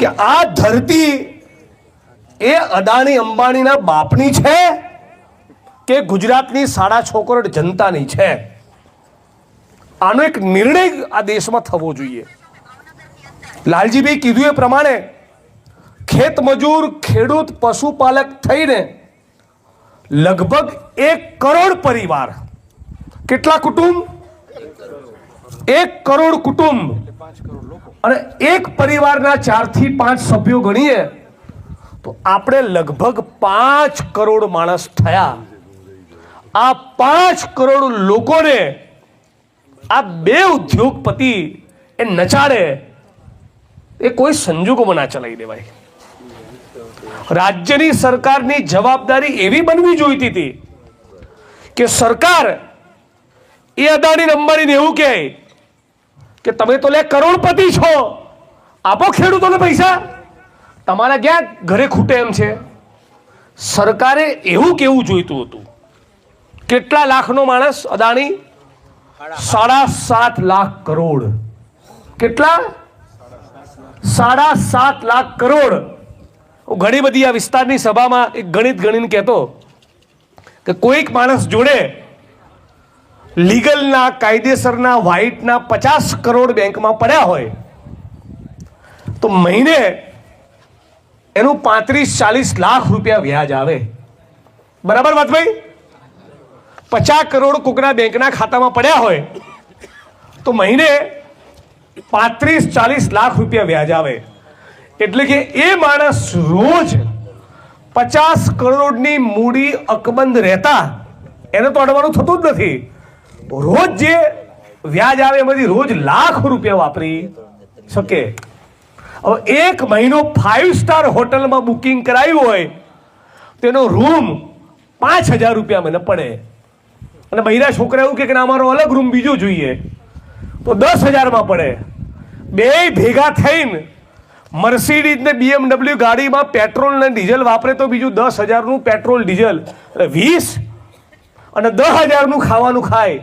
કે આ ધરતી એ અદાણી અંબાણીના બાપની છે કે ગુજરાતની 6.5 કરોડ જનતાની છે? આનો એક નિર્ણય આ દેશમાં થવો જોઈએ. લાલજીભાઈ કીધું એ પ્રમાણે ખેત મજૂર, ખેડૂત, પશુપાલક થઈને લગભગ 1 કરોડ પરિવાર, કેટલા કુટુંબ? 1 કરોડ કુટુંબ, અને એક પરિવારના 4 થી 5 સભ્યો ગણીએ તો આપણે લગભગ 5 કરોડ માણસ થયા. આ 5 કરોડ લોકોને આ 2 ઉદ્યોગપતિ એ નચાડે એ કોઈ સંજોગોમાં ના ચલાવી દેવાય. રાજ્યની સરકારની જવાબદારી એવી બનવી જોઈતી હતી કે સરકાર એ અદાણી અંબાણીને એવું કહે કે તમે તો લે કરોડપતિ છો, આપો ખેડૂતોને પૈસા, તમારા ક્યાં ઘરે ખૂટે એમ છે. સરકારે એવું કેવું જોઈતું હતું. કેટલા લાખનો માણસ અદાણી? 7.5 લાખ કરોડ. કેટલા? 7.5 લાખ કરોડ. હું ઘણી બધી આ વિસ્તારની સભામાં એક ગણિત ગણીને કહેતો કે કોઈક માણસ જોડે લીગલના, કાયદેસરના, વ્હાઇટના 50 કરોડ બેંકમાં પડ્યા હોય તો મહિને એનું 35-40 લાખ રૂપિયા વ્યાજ આવે. બરાબર વાત ભાઈ? 50 કરોડ કોકના બેંકના ખાતામાં પડ્યા હોય તો મહિને 35-40 લાખ રૂપિયા વ્યાજ આવે. એટલે કે એ માણસ રોજ 50 કરોડની મૂડી અકબંધ રહેતા એને તો અડવાનું થતું જ નથી. રોજ જે વ્યાજ આવે એમાંથી રોજ લાખ રૂપિયા વાપરી શકે. હવે એક મહિનો 5 સ્ટાર હોટલમાં બુકિંગ કરાવ્યું હોય તેનો રૂમ 5,000 રૂપિયા મને પડે, અને બૈરા છોકરા એવું કે અમારો અલગ રૂમ બીજો જોઈએ તો 10,000માં પડે. બે ભેગા થઈને મર્સિડીઝ ને BMW ગાડીમાં પેટ્રોલ ને ડીઝલ વાપરે તો બીજું 10,000નું પેટ્રોલ ડીઝલ, એટલે 20, અને 10,000નું ખાવાનું ખાય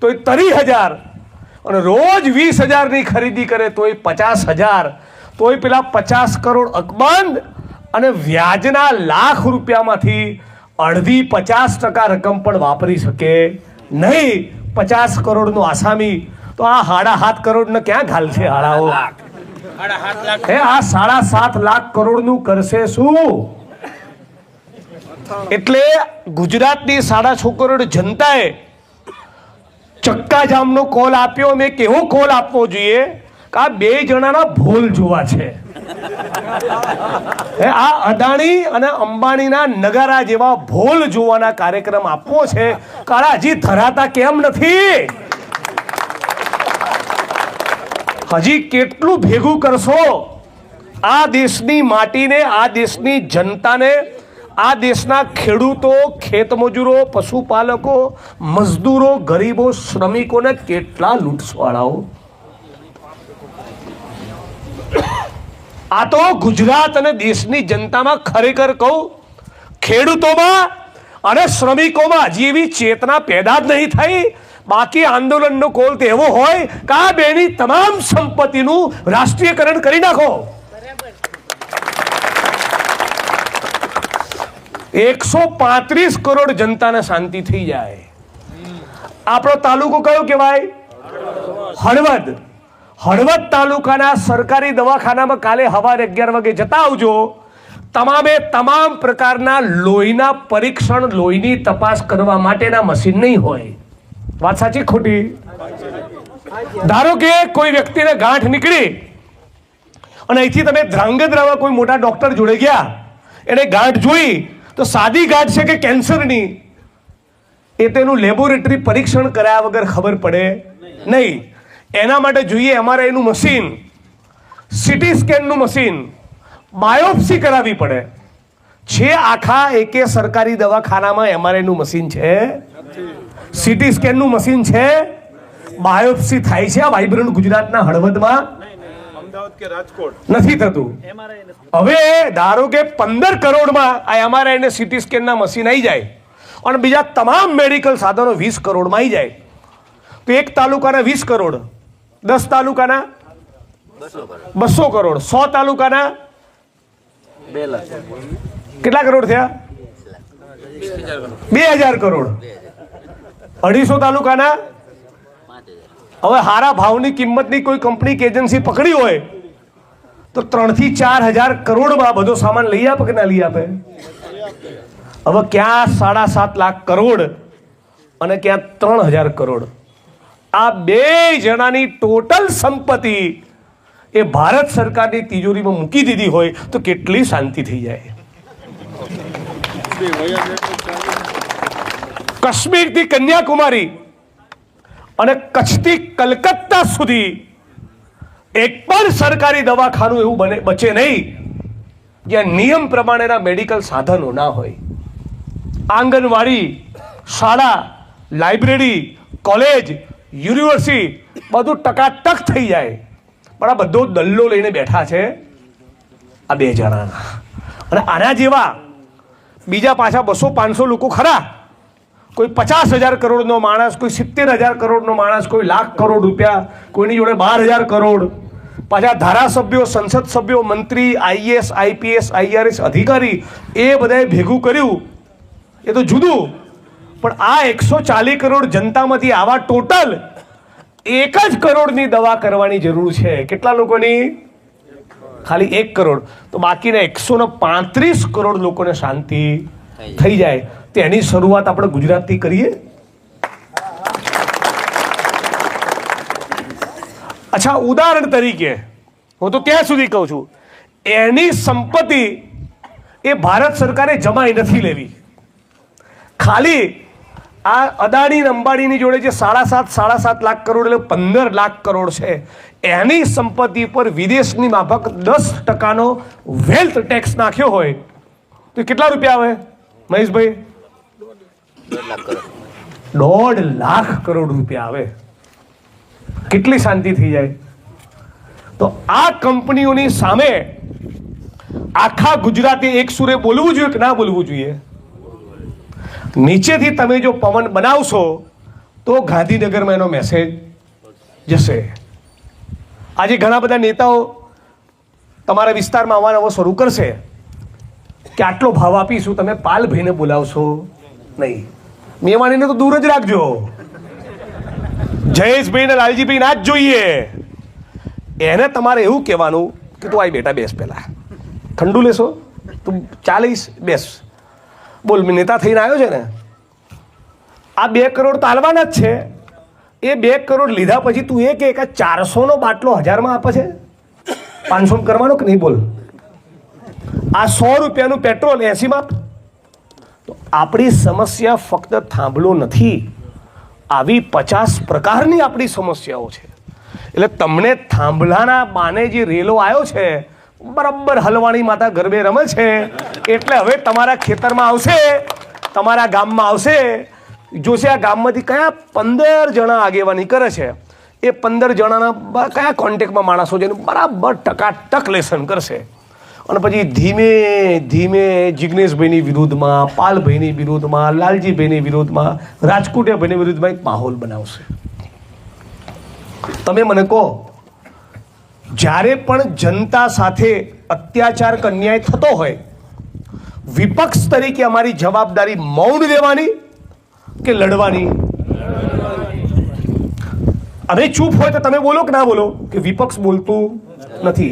તો એ 30,000, અને રોજ 20,000ની ખરીદી કરે તો એ 50,000, તોય પેલા 50 કરોડ અકબંધ અને વ્યાજના લાખ રૂપિયામાંથી અડધી 50% રકમ પણ વાપરી શકે નહીં. 50 કરોડનું આસામી તો આ 7.5 કરોડને ક્યાં ઘાલશે હાડાઓ? આ 7.5 લાખ કરોડનું કરશે શું? એટલે ગુજરાતની 6.5 કરોડ જનતાએ ચક્કાજામનો કોલ આપ્યો. મેં કેવો કોલ આપવો જોઈએ કે આ 2 જણાના ભોલ જોવા છે. આ અદાણી અને અંબાણીના નગારા જેવા ભોલ જોવાના કાર્યક્રમ આપવો છે. કાળા હજી ધરાતા કેમ નથી? હજી કેટલું ભેગું કરશો આ દેશની માટીને, આ દેશની જનતાને, આ દેશના ખેડૂતો, ખેતમજૂરો, પશુપાલકો, મજદૂરો, ગરીબો, શ્રમિકોને કેટલા લૂંટવાળાઓ? આ તો ગુજરાત અને દેશની જનતામાં ખરેખર કહું ખેડૂતોમાં અને શ્રમિકોમાં હજી એવી ચેતના પેદા જ નહીં થઈ. બાકી આંદોલનનો કોલ તો એવો હોય કે આ બેની તમામ સંપત્તિનું રાષ્ટ્રીયકરણ કરી નાખો. 135 કરોડ જનતાને શાંતિ થઈ જાય. આપણો તાલુકો કયો કહેવાય? હળવદ. હળવદ તાલુકાના સરકારી દવાખાનામાં કાલે સવારે 11 વાગે જતા આવજો. તમામે તમામ પ્રકારના લોહીના પરીક્ષણ, લોહીની તપાસ કરવા માટેના મશીન નહીં હોય. વાત સાચી ખોટી? ધારો કે કોઈ વ્યક્તિને ગાંઠ નીકળી અને અહીંથી તમે ધ્રાંગધ્રામાં કોઈ મોટા ડોક્ટર જોડે ગયા, એને ગાંઠ જોઈ તો સાદી ગાંઠ છે કે કેન્સરની એ તેનું લેબોરેટરી પરીક્ષણ કર્યા વગર ખબર પડે નહીં. એના માટે જોઈએ MRI નું મશીન, સિટી સ્કેનનું મશીન, બાયોપ્સી કરાવવી પડે છે. આખા એકે સરકારી દવાખાનામાં MRI નું મશીન છે, સિટી સ્કેનનું મશીન છે, બાયોપ્સી થાય છે. આ વાઇબ્રન્ટ ગુજરાતના હળવદમાં નથી થતું. હવે ધારો કે 15 કરોડમાં આ MRI ને સિટી સ્કેનના મશીન આવી જાય અને બીજા તમામ મેડિકલ સાધનો 20 કરોડમાં આવી જાય તો એક તાલુકાના 20 કરોડ, 10 તાલુકાના 200 કરોડ. 100 તાલુકાના કેટલા કરોડ થયા? 2000 કરોડ. 250 તાલુકાના હવે હારા ભાવની કિંમતની કોઈ કંપની કે એજન્સી પકડી હોય તો 3 થી 4000 કરોડમાં બધો સામાન લઈ આપે કે ના લઈ આપે? હવે ક્યાં 7.5 લાખ કરોડ અને ક્યાં 3000 કરોડ? આ બે જણાની ટોટલ સંપત્તિ એ ભારત સરકારની તિજોરીમાં મૂકી દીધી હોય તો કેટલી શાંતિ થઈ જાય. કાશ્મીરથી કન્યાકુમારી અને કચ્છથી કલકત્તા સુધી એક પણ સરકારી દવાખાનું એવું બચે નહીં જ્યાં નિયમ પ્રમાણેના મેડિકલ સાધનો ના હોય. આંગણવાડી, શાળા, લાઇબ્રેરી, કોલેજ, યુનિવર્સિટી બધું ટકાટક થઈ જાય. પણ આ બધો દલ્લો લઈને બેઠા છે આ બે જણાના. અને આના જેવા બીજા પાછા 200-500 લોકો ખરા. કોઈ 50,000 કરોડનો માણસ, કોઈ 70,000 કરોડનો માણસ, કોઈ લાખ કરોડ રૂપિયા, કોઈની જોડે 12,000 કરોડ. પાછા ધારાસભ્યો, સંસદ સભ્યો, મંત્રી, IAS, IPS, IRS અધિકારી એ બધાએ ભેગું કર્યું એ તો જુદું. પણ આ 140 કરોડ જનતામાંથી આવા ટોટલ 1 જ કરોડની દવા કરવાની જરૂર છે. કેટલા લોકોની? ખાલી 1 કરોડ. તો બાકીના 135 કરોડ લોકોને શાંતિ થઈ જાય. તેની શરૂઆત આપણે ગુજરાતથી કરીએ. અચ્છા, ઉદાહરણ તરીકે હું તો ત્યાં સુધી કહું છું, એની સંપત્તિ એ ભારત સરકારે જમાઈ નથી લેવી. ખાલી આ અદાણી અંબાણીની જોડે જે 7.5 લાખ કરોડ એટલે 15 લાખ કરોડ છે, એની સંપત્તિ પર વિદેશની માફક 10% વેલ્થ ટેક્સ નાખ્યો હોય તો કેટલા રૂપિયા આવે મહેશભાઈ? 1.5 લાખ કરોડ રૂપિયા આવે. કેટલી શાંતિ થઈ જાય. તો આ કંપનીઓની સામે આખા ગુજરાતે એક સુરે બોલવું જોઈએ કે ના બોલવું જોઈએ? નીચેથી તમે જો પવન બનાવશો તો ગાંધીનગરમાં એનો મેસેજ જશે. આજે ઘણા બધા નેતાઓ તમારા વિસ્તારમાં આવવાનો શરૂ કરશે કે આટલો ભાવ આપીશું, તમે પાલભાઈને બોલાવશો નહીં. મેવાણીને તો દૂર જ રાખજો. જયેશભાઈ ને લાલજીભાઈ ના જ જોઈએ. એને તમારે એવું કહેવાનું કે તું આઈ બેટા બેસ, પહેલા ઠંડુ લેશો, તું ચાલીસ બેસ, બોલ નેતા થઈને આવ્યો છે ને. આ 2 કરોડ તો આલવાના જ છે. એ 2 કરોડ લીધા પછી તું એ કે 400નો બાટલો 1000માં આપે છે, 500 કરવાનો કે નહીં? બોલ. આ 100 રૂપિયાનું પેટ્રોલ 80માં. તો આપણી સમસ્યા ફક્ત થાંભલો નથી, આવી 50 પ્રકારની આપણી સમસ્યાઓ છે. એટલે તમને થાંભલાના બાને જે રેલો આવ્યો છે, બરાબર હલવાણી માતા ગરબે રમે છે, એટલે હવે તમારા ખેતરમાં આવશે, તમારા ગામમાં આવશે, જોશે આ ગામમાંથી કયા 15 જણા આગેવાની કરે છે, એ 15 જણાના કયા કોન્ટેક્ટમાં માણસો છે એનું બરાબર ટકાટક લેસન કરશે. અને પછી ધીમે ધીમે જિગ્નેશભાઈની વિરુદ્ધમાં, પાલભાઈની વિરુદ્ધમાં, લાલજીભાઈની વિરુદ્ધમાં, રાજકોટિયાભાઈની વિરુદ્ધમાં એક માહોલ બનાવશે. તમે મને કહો, જ્યારે પણ જનતા સાથે અત્યાચાર કે અન્યાય થતો હોય, વિપક્ષ તરીકે અમારી જવાબદારી મૌન રહેવાની કે લડવાની? હવે ચૂપ હોય તો તમે બોલો કે ના બોલો કે વિપક્ષ બોલતું નથી.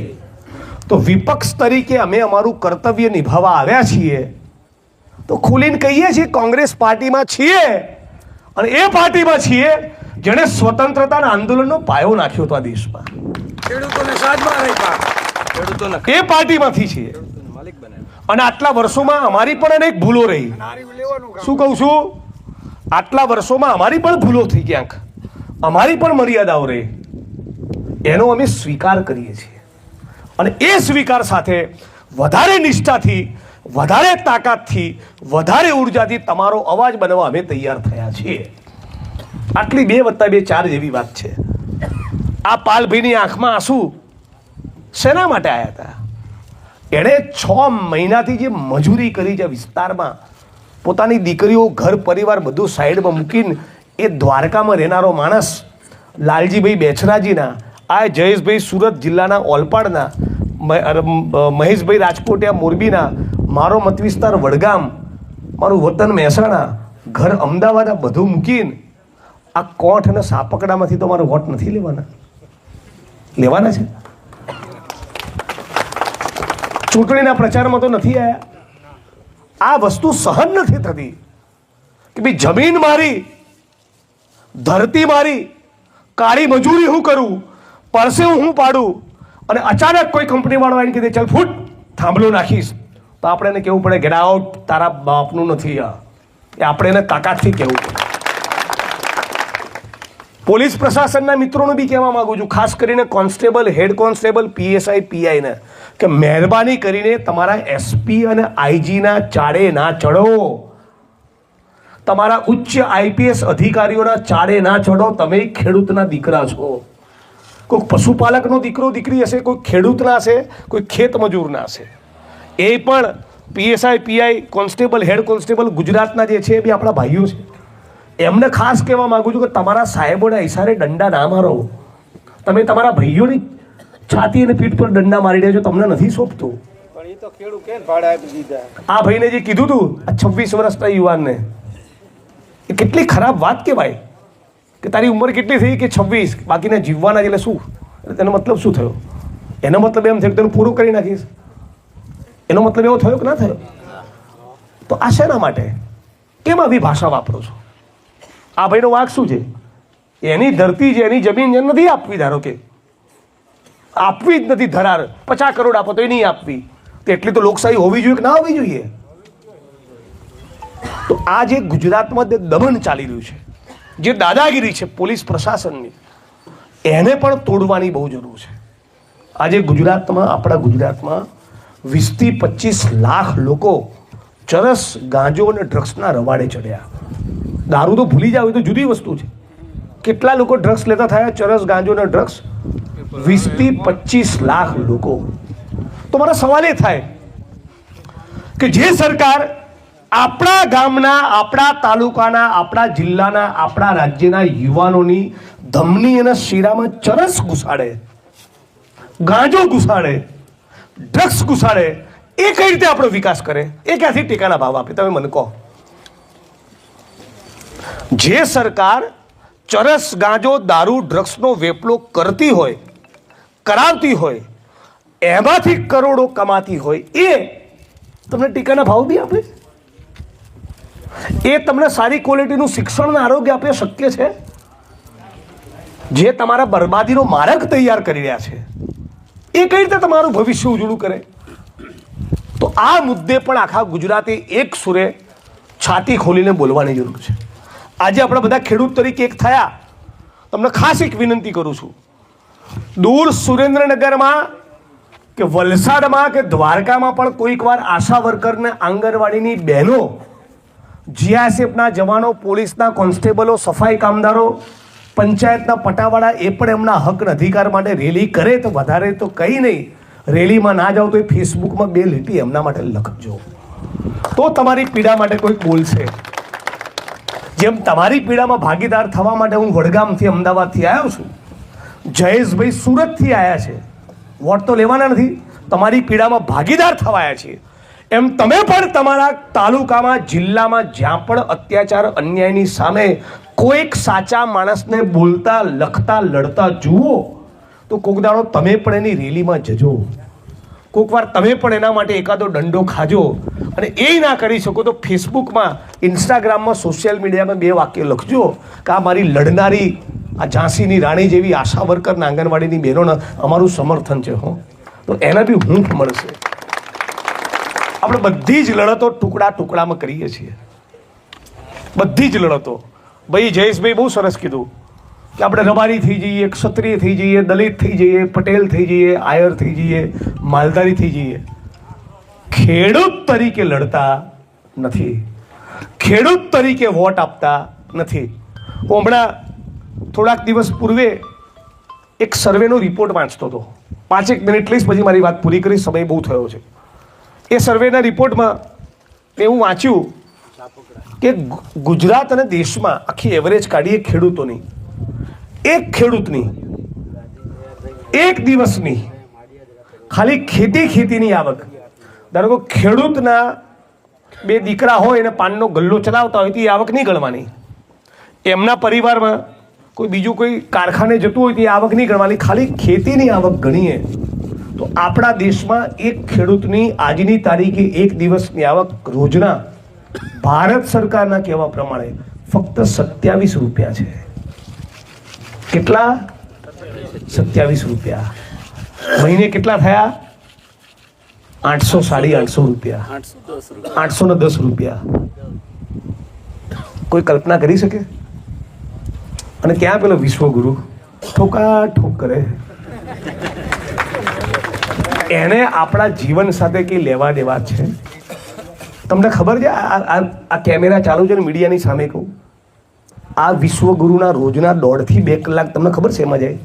તો વિપક્ષ તરીકે અમે અમારું કર્તવ્ય નિભાવવા આવ્યા છીએ તો ખુલીને કહીએ છીએ કોંગ્રેસ પાર્ટીમાં છીએ અને એ પાર્ટીમાં છીએ જેણે સ્વતંત્રતાના આંદોલનનો પાયો નાખ્યો હતો આ દેશમાં. એ પાર્ટીમાંથી છીએ. અને આટલા વર્ષોમાં અમારી પણ અનેક ભૂલો રહી. શું કહું છું? આટલા વર્ષોમાં અમારી પણ ભૂલો થઈ, ક્યાંક અમારી પણ મર્યાદાઓ રહી. એનો અમે સ્વીકાર કરીએ છીએ અને એ સ્વીકાર સાથે વધારે નિષ્ઠાથી, વધારે તાકાતથી, વધારે ઉર્જાથી તમારો અવાજ બનવા અમે તૈયાર થયા છીએ. આટલી 2 + 2 4 જેવી વાત છે. આ પાલભાઈની આંખમાં આંસુ શેના માટે આવ્યા હતા? એણે 6 મહિનાથી જે મજૂરી કરી છે વિસ્તારમાં, પોતાની દીકરીઓ, ઘર પરિવાર બધું સાઈડમાં મૂકીને એ દ્વારકામાં રહેનારો માણસ લાલજીભાઈ બેચરાજીના આ જયેશભાઈ સુરત જિલ્લાના ઓલપાડના, મહેશભાઈ રાજકોટિયા મોરબીના, મારો મત વિસ્તાર વડગામ, મારું વતન મહેસાણા, ઘર અમદાવાદ, આ બધું મૂકીને આ કોઠ અને સાપકડામાંથી તો મારો વોટ નથી લેવાના છે. ચૂંટણીના પ્રચારમાં તો નથી આવ્યા. આ વસ્તુ સહન નથી થતી કે ભાઈ જમીન મારી, ધરતી મારી, કાળી મજૂરી હું કરું, પરસેવું હું પાડું, અને અચાનક કોઈ કંપની વાળો આવીને કીધે ચાલ ફૂટ થાંભલો નાખીશ, તો આપણે એને કહેવું પડે ગેટ આઉટ, તારા બાપનું નથી આ. એ આપણે એને તાકાતથી કહેવું પડે. પોલીસ પ્રશાસનના મિત્રોને બી કહેવા માંગુ છું, ખાસ કરીને કોન્સ્ટેબલ, હેડ કોન્સ્ટેબલ, પીએસઆઈ, પીઆઈને, કે મહેરબાની કરીને તમારા એસપી અને આઈજીના ચાડે ના ચડો. તમારા ઉચ્ચ આઈપીએસ અધિકારીઓના ચાડે ના ચડો. તમે ખેડૂતના દીકરા છો. કોઈ પશુપાલકનો દીકરો દીકરી હશે, કોઈ ખેડૂતના હશે, કોઈ ખેત મજૂરના હશે. એ પણ PSI, PI, constable, head constable ગુજરાતના જે છે એ બી આપણા ભાઈઓ છે. એમને ખાસ કહેવા માંગુ છું કે તમારા સાહેબોના ઈશારે દંડા ના મારો. તમે તમારા ભાઈઓની છાતી અને પીઠ પર દંડા મારી રહ્યા છો, તમને નથી સોંપતું. આ ભાઈને જે કીધું હતું, આ 26 વર્ષના યુવાનને, એ કેટલી ખરાબ વાત કહેવાય કે તારી ઉંમર કેટલી થઈ કે 26, બાકીના જીવવાના એટલે શું? એનો મતલબ શું થયો? એનો મતલબ એમ થયો કે તેનું પૂરું કરી નાખીશ. એનો મતલબ એવો થયો કે ના થયો? તો આ શેના માટે? કેમ આવી ભાષા વાપરો છો? આ ભાઈનો વાંક શું છે? એની ધરતી છે, એની જમીન જે નથી આપવી, ધારો કે આપવી જ નથી, ધરાર 50 કરોડ આપો તો એ નહીં આપવી, તો એટલી તો લોકશાહી હોવી જોઈએ કે ના હોવી જોઈએ? તો આ જે ગુજરાતમાં જે દમન ચાલી રહ્યું છે, જે દાદાગીરી છે પોલીસ પ્રશાસનની, એને પણ તોડવાની બહુ જરૂર છે. આજે ગુજરાતમાં, આપણા ગુજરાતમાં 20 થી 25 લાખ લોકો ચરસ, ગાંજો અને ડ્રગ્સના રવાડે ચડ્યા. દારૂ તો ભૂલી જાવ, એ તો જુદી વસ્તુ છે. કેટલા લોકો ડ્રગ્સ લેતા થયા? ચરસ, ગાંજો અને ડ્રગ્સ 20 થી 25 લાખ લોકો. તો મારો સવાલ એ થાય કે જે સરકાર આપણા ગામના, આપણા તાલુકાના, આપણા જિલ્લાના, આપણા રાજ્યના યુવાનોની ધમની અને શીરામાં ચરસ ઘુસાડે, ગાંજો ઘુસાડે, ડ્રગ્સ ઘુસાડે, એ કઈ રીતે આપણો વિકાસ કરે? એ ક્યાંથી ટેકાના ભાવ આપે? તમે મને કહો. જે સરકાર ચરસ, ગાંજો, દારૂ, ડ્રગ્સનો વેપલો કરતી હોય, કરાવતી હોય, એમાંથી કરોડો કમાતી હોય, એ તમને ટેકાના ભાવ બી આપે? એ તમને સારી ક્વોલિટીનું શિક્ષણ અને આરોગ્ય આપે? શક્ય છે? જે તમારા બરબાદીનો માર્ગ તૈયાર કરી રહ્યા છે, એ કઈ રીતે તમારું ભવિષ્ય ઉજળું કરે? તો આ મુદ્દે પણ આખા ગુજરાતે એક સુરે છાતી ખોલીને બોલવાની જરૂર છે. આજે આપણે બધા ખેડૂત તરીકે એક થયા. તમને ખાસ એક વિનંતી કરું છું, દૂર સુરેન્દ્રનગરમાં કે વલસાડમાં કે દ્વારકામાં પણ કોઈક વાર આશા વર્કરને, આંગણવાડીની બહેનો, જીઆઈએસએફના જવાનો, પોલીસના કોન્સ્ટેબલો, સફાઈ કામદારો, પંચાયતના પટાવાળા, એ પણ એમના હક અધિકાર માટે રેલી કરે તો વધારે તો કંઈ નહીં, રેલીમાં ના જાઓ તો એ ફેસબુકમાં 2 લીટી એમના માટે લખજો, તો તમારી પીડા માટે કોઈક બોલશે. જેમ તમારી પીડામાં ભાગીદાર થવા માટે હું વડગામથી, અમદાવાદથી આવ્યો છું, જયેશભાઈ સુરતથી આવ્યા છે, વોટ તો લેવાના નથી, તમારી પીડામાં ભાગીદાર થવા આવ્યા છીએ, એમ તમે પણ તમારા તાલુકામાં, જિલ્લામાં જ્યાં પણ અત્યાચાર, અન્યાયની સામે કોઈક સાચા માણસને બોલતા, લખતા, લડતા જુઓ તો કોક દાડો તમે પણ એની રેલીમાં જજો. કોઈક વાર તમે પણ એના માટે એકાદો દંડો ખાજો. અને એ ના કરી શકો તો ફેસબુકમાં, ઇન્સ્ટાગ્રામમાં, સોશિયલ મીડિયામાં 2 વાક્ય લખજો કે આ મારી લડનારી, આ ઝાંસીની રાણી જેવી આશા વર્કર, આંગણવાડીની બહેનોને અમારું સમર્થન છે. તો એના બી હૂંફ મળશે. આપણે બધી જ લડતો ટુકડા ટુકડામાં કરીએ છીએ, બધી જ લડતો. ભાઈ જયેશભાઈ બહુ સરસ કીધું કે આપણે રબારી થઈ જઈએ, ક્ષત્રિય થઈ જઈએ, દલિત થઈ જઈએ, પટેલ થઈ જઈએ, આયર થઈ જઈએ, માલધારી થઈ જઈએ. ખેડૂત તરીકે લડતા નથી, ખેડૂત તરીકે વોટ આપતા નથી. હું હમણાં થોડાક દિવસ પૂર્વે એક સર્વેનો રિપોર્ટ વાંચતો હતો. 5 મિનિટ લઈશ, પછી મારી વાત પૂરી કરીશ, સમય બહુ થયો છે. એ સર્વેના રિપોર્ટમાં એવું વાંચ્યું કે ગુજરાત અને દેશમાં આખી એવરેજ કાઢીએ ખેડૂતોની, એક ખેડૂતની એક દિવસની ખાલી ખેતીની આવક, ધારો કે ખેડૂતના 2 દીકરા હોય અને પાનનો ગલ્લો ચલાવતા હોય તો એ આવક નહીં ગણવાની. એમના પરિવારમાં કોઈ બીજું કોઈ કારખાને જતું હોય તો એ આવક નહીં ગણવાની. ખાલી ખેતીની આવક ગણીએ તો આપણા દેશમાં એક ખેડૂતની આજની તારીખે એક દિવસની આવક રોજના ભારત સરકારના કહેવા પ્રમાણે ફક્ત 27 રૂપિયા છે. કેટલા? 27 રૂપિયા. મહિને કેટલા થયા? 800-850 રૂપિયા. 810 રૂપિયા. કોઈ કલ્પના કરી શકે? અને ત્યાં પેલો વિશ્વગુરુ ઠોક કરે. એને આપણા જીવન સાથે કઈ લેવા દેવા છે? તમને ખબર છે? આ કેમેરા ચાલુ છે ને મીડિયાની સામે કહું, આ વિશ્વગુરુના રોજના 1.5 થી 2 કલાક તમને ખબર છે એમાં જાય?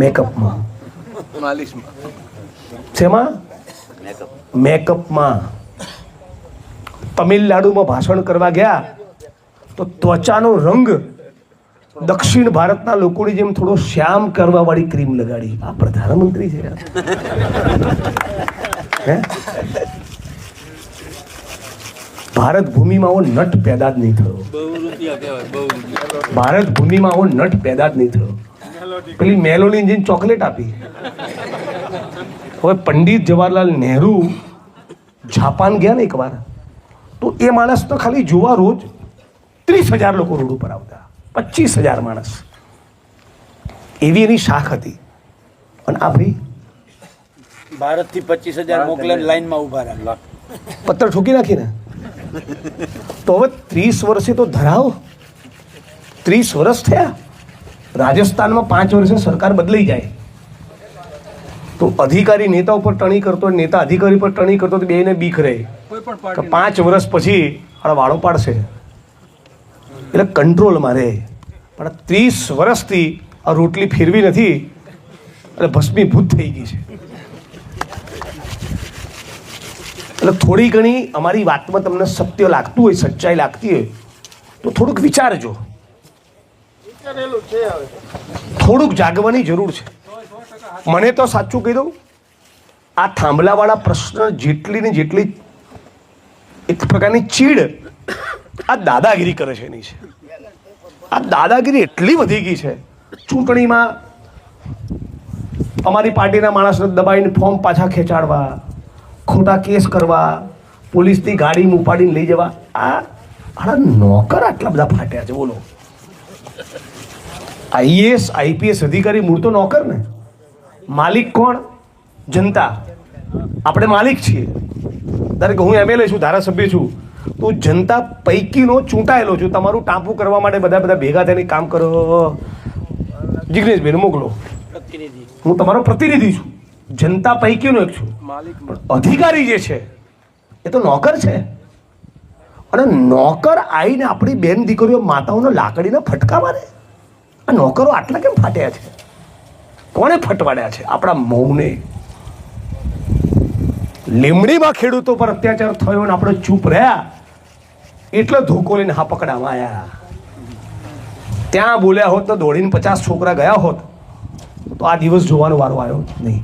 મેકઅપમાં. શેમાં? મેકઅપમાં. તમિલનાડુમાં ભાષણ કરવા ગયા તો ત્વચાનો રંગ દક્ષિણ ભારતના લોકોની જેમ થોડો શ્યામ કરવા વાળી ક્રીમ લગાડી. આ પ્રધાનમંત્રી છે હે? ભારત ભૂમિમાં આવો નટ પેદા જ નહીં થયો. ભારત ભૂમિમાં આવો નટ પેદા જ નહીં થયો. પેલી મેલોની જેને ચોકલેટ આપી. હવે પંડિત જવાહરલાલ નહેરુ જાપાન ગયા ને એકવાર, તો એ માણસ તો ખાલી જોવા રોજ 30,000 લોકો રોડ ઉપર આવતા. 25,000 માણસ. એવી એની શાખ હતી. અને આ ભાઈ ભારતથી 25,000 મોકલે લાઈનમાં ઉભા રહ્યા, પથ્થર ઠોકી નાખીને. તો હવે 30 વર્ષે તો ધરાવો. 30 વર્ષ થયા. રાજસ્થાનમાં 5 વર્ષે સરકાર બદલાઈ જાય તો અધિકારી નેતા ઉપર ટણી કરતો, નેતા અધિકારી પર ટણી કરતો, તો બેને બીક રહે કે 5 વર્ષ પછી વાળો પાડશે, એટલે કંટ્રોલમાં રહે. પણ 30 વર્ષથી આ રોટલી ફેરવી નથી એટલે ભસ્મીભૂત થઈ ગઈ છે. એટલે થોડી ઘણી અમારી વાતમાં તમને સત્ય લાગતું હોય, સચ્ચાઈ લાગતી હોય તો થોડુંક વિચારજો. થોડુંક જાગવાની જરૂર છે. મને તો સાચું કહી દઉં, આ થાંભલાવાળા પ્રશ્ન જેટલી ને જેટલી એક પ્રકારની ચીડ આ દાદાગીરી કરે છે એની છે. આ દાદાગીરી એટલી વધી ગઈ છે. ચૂંટણીમાં અમારી પાર્ટીના માણસને દબાઈને ફોર્મ પાછા ખેંચાડવા, ખોટા કેસ કરવા, પોલીસની ગાડીમાં ઉપાડીને લઈ જવા. આ નોકર આટલા બધા ફાટ્યા છે. બોલો, IAS IPS અધિકારી મૂળ તો નોકર ને. માલિક કોણ? જનતા. આપણે માલિક છીએ. ધારો કે હું MLA છું, ધારાસભ્ય છું, તો જનતા પૈકીનો ચૂંટાયેલો છું. તમારું ટાંપું કરવા માટે બધા ભેગા થઈને કામ કરો. જિગ્નેશભાઈને મોકલો, હું તમારો પ્રતિનિધિ છું, જનતા પૈકીનો એક છું. પણ અધિકારી જે છે એ તો નોકર છે. અને નોકર આવીને આપણી બેન દીકરીઓ માતાઓને લાકડીના ફટકા મારે. આ નોકરો આટલા કેમ ફાટ્યા છે? કોણે ફટવાડ્યા છે? આપણા મૌને. લીમડીમાં ખેડૂતો પર અત્યાચાર થયો અને આપણે ચૂપ રહ્યા એટલે ધોકો લઈને હા પકડામાં આવ્યા. ત્યાં બોલ્યા હોત તો દોડીને 50 છોકરા ગયા હોત તો આ દિવસ જોવાનો વારો આવ્યો નહીં.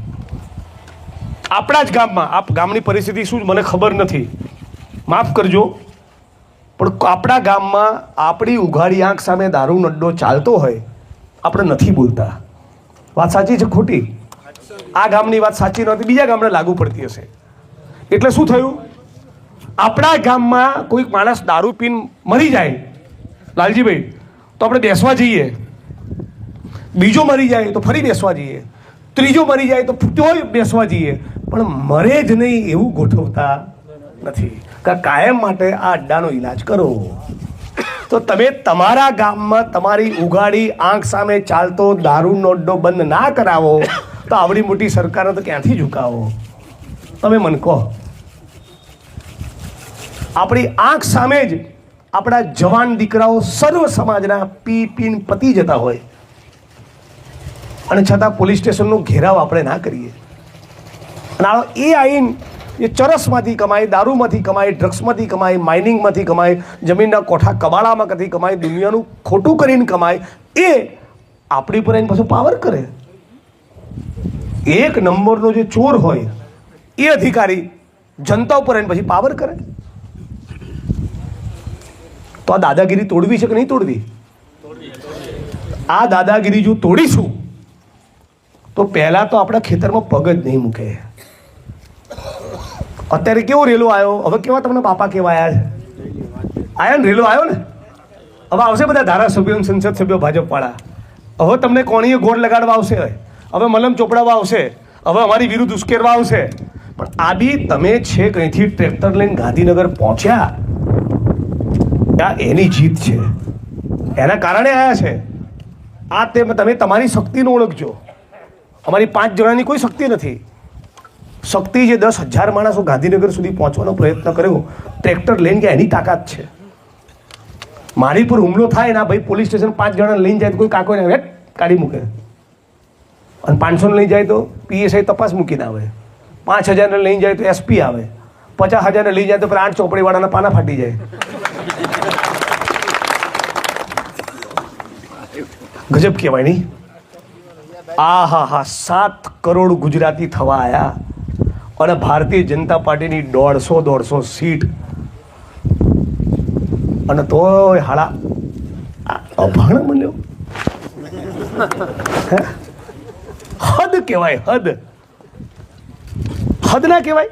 આપણા જ ગામમાં, આપ ગામની પરિસ્થિતિ શું મને ખબર નથી, માફ કરજો, પણ આપણા ગામમાં આપણી ઉઘાડી આંખ સામે દારૂનો અડ્ડો ચાલતો હોય, આપણે નથી બોલતા. વાત સાચી છે ખોટી? આ ગામની વાત સાચી નહોતી, બીજા ગામને લાગુ પડતી હશે. એટલે શું થયું? આપણા ગામમાં કોઈક માણસ દારૂ પીને મરી જાય, લાલજીભાઈ, તો આપણે બેસવા જઈએ. બીજો મરી જાય તો ફરી બેસવા જઈએ. ત્રીજો મરી જાય તો તોય બેસવા જઈએ. પણ મરે જ નહીં એવું ગોઠવતા નથી. કાયમ માટે આ અડ્ડાનો ઈલાજ કરો. તો તમે તમારા ગામમાં તમારી ઉઘાડી આંખ સામે ચાલતો દારૂનો અડ્ડો બંધ ના કરાવો તો આવડી મોટી સરકારને તો ક્યાંથી ઝુકાવો? તમે મને કહો. આપણી આંખ સામે જ આપણા જવાન દીકરાઓ સર્વ સમાજના પીને પતી જતા હોય અને છતાં પોલીસ સ્ટેશનનો ઘેરાવ આપણે ના કરીએ. અને એ આઈન એ ચરસમાંથી કમાય, દારૂમાંથી કમાય, ડ્રગ્સમાંથી કમાય, માઇનિંગમાંથી કમાય, જમીનના કોઠા કબાડામાંથી કમાય, દુનિયાનું ખોટું કરીને કમાય, એ આપણી પર આવીને પાછો પાવર કરે. એક નંબરનો જે ચોર હોય એ અધિકારી જનતા ઉપર એને પછી પાવર કરે, તો આ દાદાગીરી તોડવી છે કે નહીં તોડવી? આ દાદાગીરી જો તોડીશું તો પહેલા તો આપણા ખેતરમાં પગ જ નહીં મૂકે. અત્યારે કેવો રેલો આવ્યો, હવે કેવા તમને બાપા કેવા આવ્યા છે? આવ્યો ને રેલો આવ્યો ને, હવે આવશે બધા ધારાસભ્યો સંસદ સભ્યો ભાજપવાળા, હવે તમને કોણીએ ગોળ લગાડવા આવશે, હવે મલમ ચોપડાવવા આવશે, હવે અમારી વિરુદ્ધ ઉશ્કેરવા આવશે. પણ આ બી તમે છે કંઈથી ટ્રેક્ટર લઈને ગાંધીનગર પહોંચ્યા, આ એની જીત છે, એના કારણે આવ્યા છે. આ તમે તમારી શક્તિને ઓળખજો. અમારી 5 જણાની કોઈ શક્તિ નથી. શક્તિ જે 10,000 માણસો ગાંધીનગર સુધી પહોંચવાનો પ્રયત્ન કર્યો ટ્રેક્ટર લઈને ગયા, એની તાકાત છે. મારી પર હુમલો થાય ને ભાઈ પોલીસ સ્ટેશન 5 જણા લઈને જાય તો કોઈ કાકો ને વેટ કાઢી મૂકે, અને 500 લઈ જાય તો PSI તપાસ મૂકીને આવે, 5,000 લઈ જાય તો SP આવે, 50,000 લઈ જાય તો પેલા 8 ચોપડીવાળાના પાના ફાટી જાય. ગજબ કહેવાય નહીં? આ હા 7 કરોડ ગુજરાતી થવા આવ્યા અને ભારતીય જનતા પાર્ટીની 150 સીટ, અને તોય હાડા અભણ મળ્યો. હદ કહેવાય, હદ. હદ ના કહેવાય?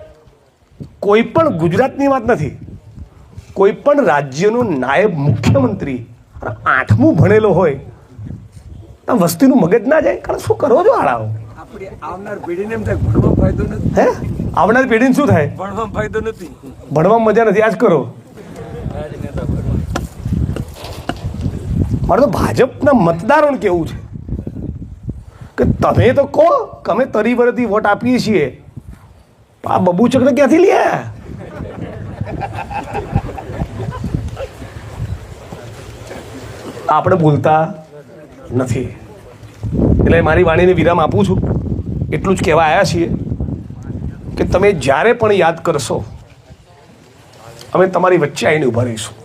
કોઈ પણ ગુજરાતની વાત નથી, કોઈ પણ રાજ્યનો નાયબ મુખ્યમંત્રી 8મું ભણેલો હોય તો વસ્તીનું મગજ ના જાય. કારણ શું કરો છો હાડાઓ? આવનાર પેઢીને એમ થાય ભણવામાં ફાયદો નથી. હે આવનાર પેઢીને શું થાય? ભણવામાં ફાયદો નથી, ભણવામાં મજા નથી, આજ કરો. મારે તો ભાજપના મતદારોને કેવું છે કે તમે તો કહો કે અમે તરી વરથી વોટ આપીએ છીએ, આ બબુચકને ક્યાંથી લ્યા? આપણે બોલતા નથી. એટલે મારી વાણીને વિરામ આપું છું. એટલું જ કહેવા આવ્યા છીએ કે તમે જ્યારે પણ યાદ કરશો અમે તમારી વચ્ચે આવીને ઊભા રહીશું.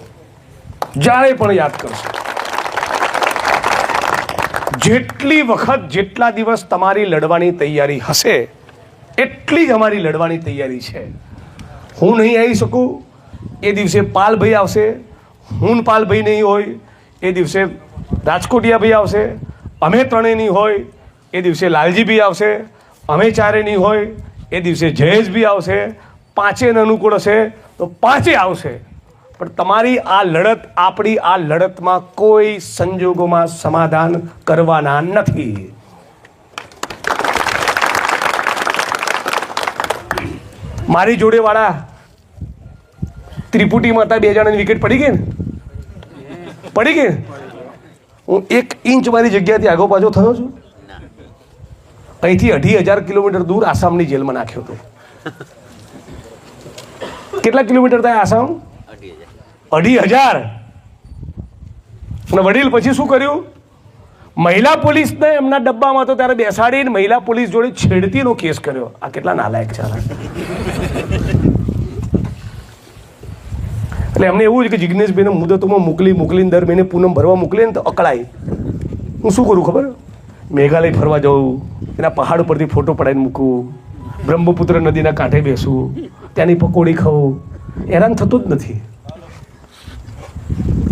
જ્યારે પણ યાદ કરશો, જેટલી વખત જેટલા દિવસ તમારી લડવાની તૈયારી હશે એટલી જ અમારી લડવાની તૈયારી છે. હું નહીં આવી શકું એ દિવસે પાલભાઈ આવશે, હું પાલભાઈ નહીં હોય એ દિવસે રાજકોટિયા ભાઈ આવશે, અમે ત્રણેય નહીં હોય એ દિવસે લાલજીભાઈ આવશે, અમે ચારે નહીં હોય એ દિવસે જયેશભાઈ આવશે, 5 અનુકૂળ હશે તો 5 આવશે. પણ તમારી આ લડત, આપણી આ લડતમાં કોઈ સંજોગોમાં સમાધાન કરવાના નથી. મારી જોડે વાળા ત્રિપુટીમાં હતા, 2 જણાની વિકેટ પડી ગઈ ને, પડી ગઈ. હું 1 ઇંચ મારી જગ્યાથી આગો પાછો થયો છું. અહીંથી 2,500 કિલોમીટર દૂર આસામની જેલમાં નાખ્યો હતો. કેટલા કિલોમીટર થાય આસામ? 2,500. અને વડીલ પછી શું કર્યું? મહિલા પોલીસને એમના ડબ્બામાં તો ત્યારે બેસાડીને મહિલા પોલીસ જોડે છેડતીનો કેસ કર્યો. આ કેટલા નાલાયક છે. એટલે એમને એવું છે કે જિજ્ઞેશભાઈને મુદતોમાં મોકલીને દર મહિને પૂનમ ભરવા મોકલીને તો અકળાય. હું શું કરું ખબર? મેઘાલય ફરવા જાઉં, એના પહાડ ઉપરથી ફોટો પડાવીને મૂકું, બ્રહ્મપુત્ર નદીના કાંઠે બેસું, ત્યાંની પકોડી ખાઉં, હેરાન થતું જ નથી.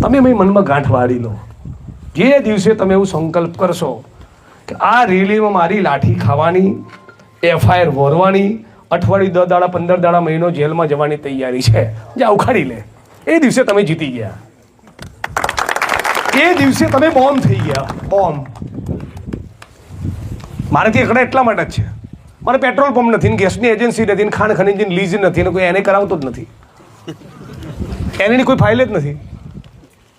તમે મનમાં ગાંઠ વાળી લો. જે દિવસે તમે એવું સંકલ્પ કરશો કે આ રેલીમાં મારી લાઠી ખાવાની, FIR વોરવાની, અઠવાડિયું 10 દાડા 15 દાડા મહિનો જેલમાં જવાની તૈયારી છે, જે ઉખાડી લે, એ દિવસે તમે જીતી ગયા. એ દિવસે તમે બોમ્બ થઈ ગયા. બોમ્બ. મારાથી એકડા એટલા માટે જ છે, મારે પેટ્રોલ પંપ નથી ને ગેસની એજન્સી નથી ને ખાણ ખનીજની લીઝ નથી ને કોઈ એને કરાવતો જ નથી, એની કોઈ ફાઇલ જ નથી.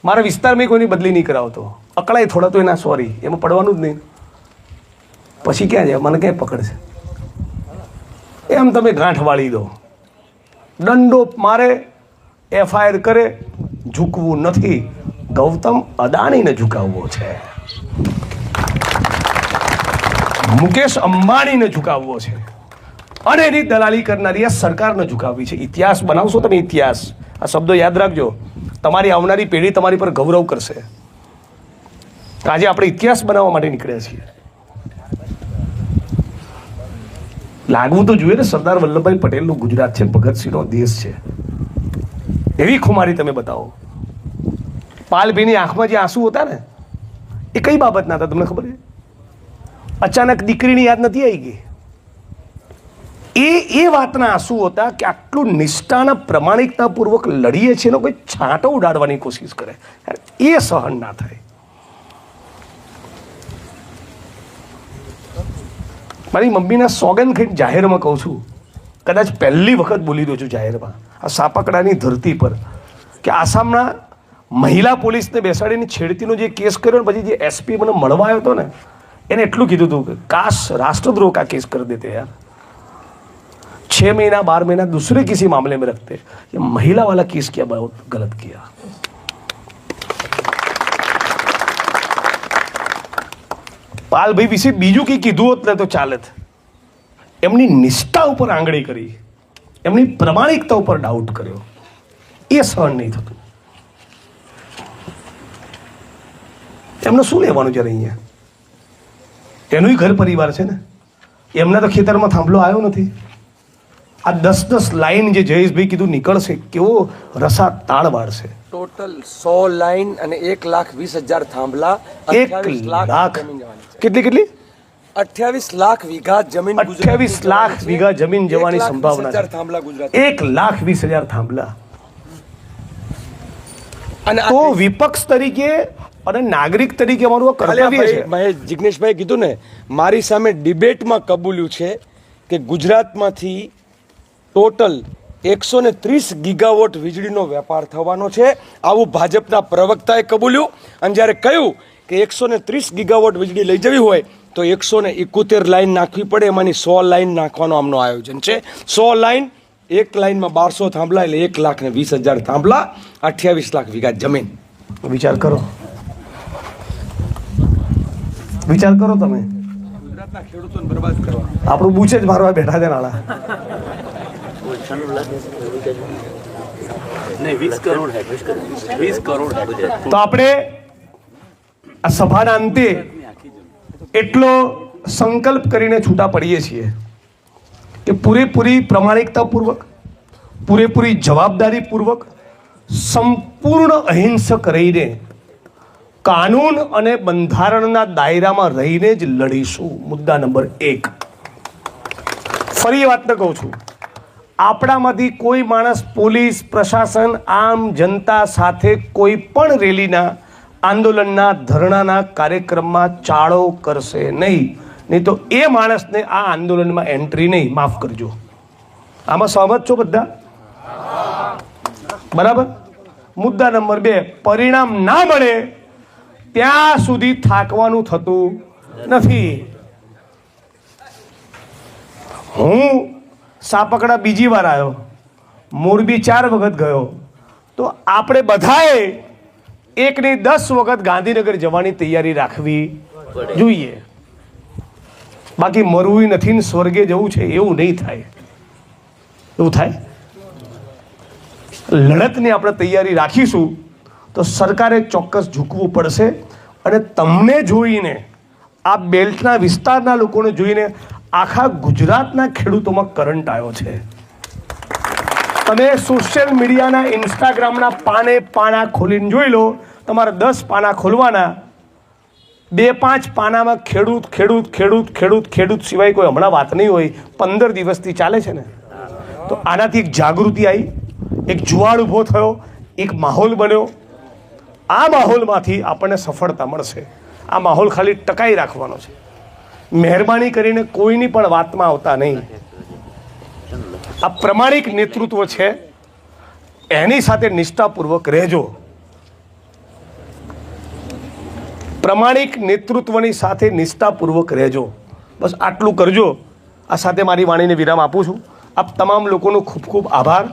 મારા વિસ્તારમાં કોઈની બદલી નહીં કરાવતો. અકળાય થોડા તો એના સોરી, એમાં પડવાનું જ નહીં. પછી ક્યાં જાય? મને ક્યાંય પકડશે? એમ તમે ગાંઠ વાળી દો. દંડો મારે, FIR કરે, ઝૂકવું નથી. ગૌતમ અદાણીને ઝુકાવવો છે, મુકેશ અંબાણીને ઝુકાવવો છે, અને એની દલાલી કરનારી આ સરકારને ઝુકાવવી છે. ઇતિહાસ બનાવશો તમે, ઇતિહાસ. આ શબ્દો યાદ રાખજો. તમારી આવનારી પેઢી તમારી પર ગૌરવ કરશે. આજે આપણે ઇતિહાસ બનાવવા માટે નીકળ્યા છીએ. લાગવું તો જોઈએ ને, સરદાર વલ્લભભાઈ પટેલનું ગુજરાત છે, ભગતસિંહનો દેશ છે, એવી ખુમારી તમે બતાવો. પાલભાઈની આંખમાં જે આંસુ હતા ને એ કઈ બાબતના હતા તમને ખબર છે? અચાનક દીકરીની યાદ નથી આવી ગઈ. એ વાતના આંસુ હતા કે આટલું નિષ્ઠાના પ્રમાણિકતાપૂર્વક લડીએ છીએ એનો કોઈ છાંટો ઉડાડવાની કોશિશ કરે, એ સહન ના થાય. મારી મમ્મીના સોગંદ ખાઈને જાહેરમાં કહું છું, કદાચ પહેલી વખત બોલી રહ્યો છું જાહેરમાં આ સાપકડાની ધરતી પર, કે આસામના મહિલા પોલીસને બેસાડીને છેડતીનો જે કેસ કર્યો ને પછી જે એસપી મને મળવા આવ્યો હતો ને એને એટલું કીધું હતું કે કાશ રાष्ट्रद्रोह का केस कर देते यार, 6 महीना 12 महीना दूसरे किसी मामले में रखते, ये महिला वाला केस किया, बहुत गलत किया. પાલભાઈ વિશે બીજું કંઈ કીધું હોત ને તો ચાલે. એમની નિષ્ઠા ઉપર આંગળી કરી, એમની પ્રમાણિકતા ઉપર ડાઉટ કર્યો, એ સહન નહીં થતું. એમને શું લેવાનું છે અહીંયા? એનું ઘર પરિવાર છે ને, એમના તો ખેતરમાં થાંભલો આવ્યો નથી. આ 10-10 લાઈન જે જયેશભાઈ કીધું નીકળશે, કેવો રસા તાળ વાળશે. ટોટલ 100 લાઈન અને 1,20,000 થાંભલા, 1 લાખ કેટલી 28 લાખ વીઘા જમીન, 28 લાખ વીઘા જમીન જવાની સંભાવના છે. થાંભલા ગુજરાત, 1,20,000 થાંભલા. અને તો વિપક્ષ તરીકે અને નાગરિક તરીકે અમારું આ કર્તવ્ય છે. મેં જિગ્નેશભાઈ કીધું ને, મારી સામે ડિબેટમાં કબૂલ્યું છે કે ગુજરાતમાંથી ટોટલ 130 ગીગાવોટ વીજળીનો વેપાર થવાનો છે, આવું ભાજપના પ્રવક્તાએ કબૂલ્યું. અને જ્યારે કહ્યું કે 130 ગીગાવોટ વીજળી લઈ જવી હોય તો 171 લાઈન નાખવી પડે, એમાંની 100 લાઈન નાખવાનું આમનું આયોજન છે. 100 લાઈન, એક લાઈનમાં 1200 થાંભલા, એટલે 1,20,000 થાંભલા, 28 લાખ વીઘા જમીન. વિચાર કરો, વિચાર કરો તમે. ગુજરાતના ખેડૂતોને બરબાદ કરવા આપણું બૂચે જ મારવા બેઠા છે નાળા. તો આપણે આ સભાના અંતે એટલો સંકલ્પ કરીને છૂટા પડીએ છીએ કે પૂરેપૂરી પ્રમાણિકતાપૂર્વક, પૂરેપૂરી જવાબદારીપૂર્વક, સંપૂર્ણ અહિંસક રહીને, કાનૂન અને બંધારણના દાયરામાં રહીને જ લડીશું. મુદ્દા નંબર 1. ફરી એ વાતને કહું છું, આપણામાંથી કોઈ માણસ પોલીસ પ્રશાસન આમ જનતા સાથે કોઈ પણ રેલીના, આંદોલનના, ધરણાના કાર્યક્રમમાં ચાળો કરશે નહીં તો એ માણસને આ આંદોલનમાં એન્ટ્રી નહીં. માફ કરજો. આમાં સહમત છો બધા? બરાબર. મુદ્દા નંબર 2, પરિણામ ના મળે ત્યાં સુધી થાકવાનું થતું નથી. હું સાપકડા બીજી વાર આવ્યો, મોરબી 4 વખત ગયો, તો આપણે બધાએ 1 નહીં 10 વખત ગાંધીનગર જવાની તૈયારી રાખવી જોઈએ. બાકી મરવું નથી ને સ્વર્ગે જવું છે એવું નહીં થાય. એવું થાય? લડતની આપણે તૈયારી રાખીશું તો સરકારે ચોક્કસ ઝૂકવું પડશે. અને તમને જોઈને, આ બેલ્ટના વિસ્તારના લોકોને જોઈને આખા ગુજરાતના ખેડૂતોમાં કરંટ આવ્યો છે. તમે સોશિયલ મીડિયાના, ઇન્સ્ટાગ્રામના પાના ખોલીને જોઈ લો. તમારે 10 પાના ખોલવાના, 2-5 પાનામાં ખેડૂત ખેડૂત ખેડૂત ખેડૂત ખેડૂત સિવાય કોઈ હમણાં વાત નહીં હોય. 15 દિવસથી ચાલે છે ને. તો આનાથી એક જાગૃતિ આવી, એક જુવાળ ઊભો થયો, એક માહોલ બન્યો. આ માહોલમાંથી આપણને સફળતા મળશે. આ માહોલ ખાલી ટકાઈ રાખવાનો છે. મહેરબાની કરીને કોઈની પણ વાતમાં આવતા નહીં. આ પ્રમાણિક નેતૃત્વ છે, એની સાથે નિષ્ઠાપૂર્વક રહેજો. પ્રમાણિક નેતૃત્વની સાથે નિષ્ઠાપૂર્વક રહેજો. બસ આટલું કરજો. આ સાથે મારી વાણીને વિરામ આપું છું. આપ તમામ લોકોનો ખૂબ ખૂબ આભાર.